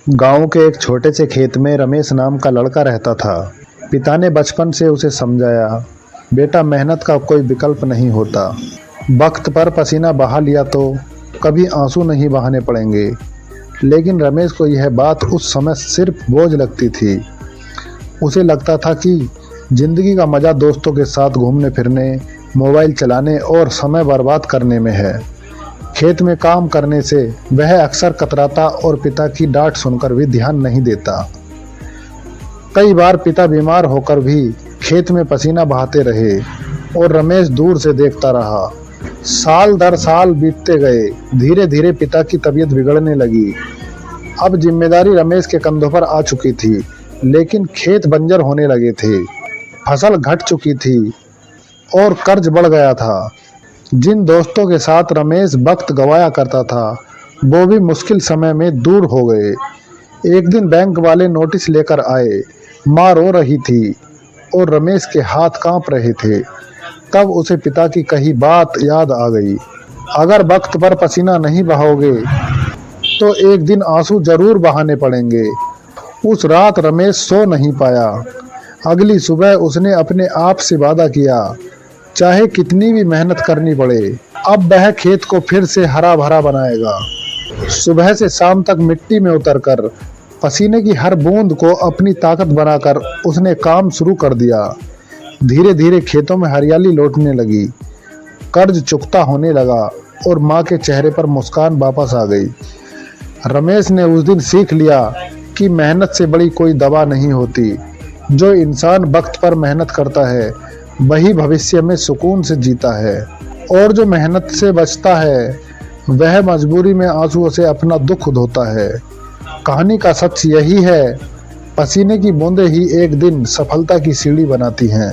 गांव के एक छोटे से खेत में रमेश नाम का लड़का रहता था। पिता ने बचपन से उसे समझाया, बेटा मेहनत का कोई विकल्प नहीं होता। वक्त पर पसीना बहा लिया तो कभी आंसू नहीं बहाने पड़ेंगे। लेकिन रमेश को यह बात उस समय सिर्फ बोझ लगती थी। उसे लगता था कि जिंदगी का मज़ा दोस्तों के साथ घूमने फिरने, मोबाइल चलाने और समय बर्बाद करने में है। खेत में काम करने से वह अक्सर कतराता और पिता की डांट सुनकर भी ध्यान नहीं देता। कई बार पिता बीमार होकर भी खेत में पसीना बहाते रहे और रमेश दूर से देखता रहा। साल दर साल बीतते गए। धीरे धीरे पिता की तबीयत बिगड़ने लगी। अब जिम्मेदारी रमेश के कंधों पर आ चुकी थी, लेकिन खेत बंजर होने लगे थे, फसल घट चुकी थी और कर्ज बढ़ गया था। जिन दोस्तों के साथ रमेश वक्त गवाया करता था, वो भी मुश्किल समय में दूर हो गए। एक दिन बैंक वाले नोटिस लेकर आए। माँ रो रही थी और रमेश के हाथ कांप रहे थे। तब उसे पिता की कही बात याद आ गई, अगर वक्त पर पसीना नहीं बहाओगे तो एक दिन आंसू जरूर बहाने पड़ेंगे। उस रात रमेश सो नहीं पाया। अगली सुबह उसने अपने आप से वादा किया, चाहे कितनी भी मेहनत करनी पड़े, अब वह खेत को फिर से हरा भरा बनाएगा। सुबह से शाम तक मिट्टी में उतरकर पसीने की हर बूंद को अपनी ताकत बनाकर उसने काम शुरू कर दिया। धीरे धीरे खेतों में हरियाली लौटने लगी, कर्ज चुकता होने लगा और माँ के चेहरे पर मुस्कान वापस आ गई। रमेश ने उस दिन सीख लिया कि मेहनत से बड़ी कोई दवा नहीं होती। जो इंसान वक्त पर मेहनत करता है वही भविष्य में सुकून से जीता है, और जो मेहनत से बचता है वह मजबूरी में आंसुओं से अपना दुख धोता है। कहानी का सच यही है, पसीने की बूंदें ही एक दिन सफलता की सीढ़ी बनाती हैं।